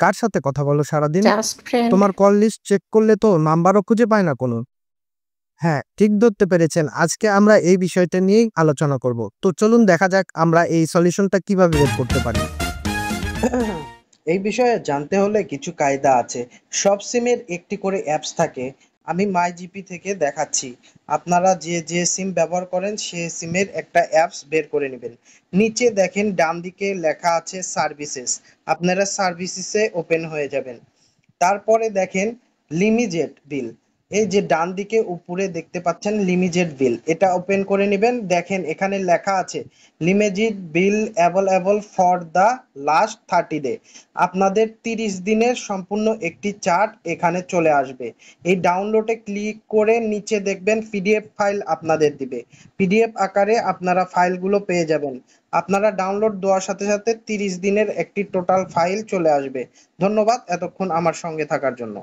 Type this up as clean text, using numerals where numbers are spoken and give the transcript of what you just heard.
কার সাথে কথা বলো সারাদিন? Just friend. তোমার কল লিস্ট চেক করলে তো নাম্বারও খুঁজে পায় না কোনো। হ্যাঁ, ঠিক ধরতে পেরেছেন। আজকে আমরা এই বিষয়টা নিয়েই আলোচনা করব। তো চলুন দেখা যাক আমরা এই সলিউশনটা কিভাবে বের করতে পারি। এই বিষয়ে জানতে হলে কিছু কায়দা আছে। সব সিমের একটি করে অ্যাপস থাকে। আমি মাই জিপি থেকে দেখাচ্ছি। আপনারা যে সিম ব্যবহার করেন সে সিমের একটা অ্যাপস বের করে নেবেন। নিচে দেখেন ডান দিকে লেখা আছে সার্ভিসেস। আপনারা সার্ভিসেসে ওপেন হয়ে যাবেন। তারপরে দেখেন লিমিটেড বিল। এই যে ডান দিকে উপরে দেখতে পাচ্ছেন লিমিটেড বিল, এটা ওপেন করে নেবেন। দেখেন এখানে লেখা আছে limited bill available for the last 30 day. আপনাদের 30 দিনের সম্পূর্ণ একটি চার্ট এখানে চলে আসবে। এই ডাউনলোডে ক্লিক করে নিচে দেখবেন পিডিএফ ফাইল আপনাদের দিবে। পিডিএফ আকারে আপনারা ফাইলগুলো পেয়ে যাবেন। আপনারা ডাউনলোড দেওয়ার সাথে সাথে 30 দিনের একটি টোটাল ফাইল চলে আসবে। ধন্যবাদ এতক্ষণ আমার সঙ্গে থাকার জন্য।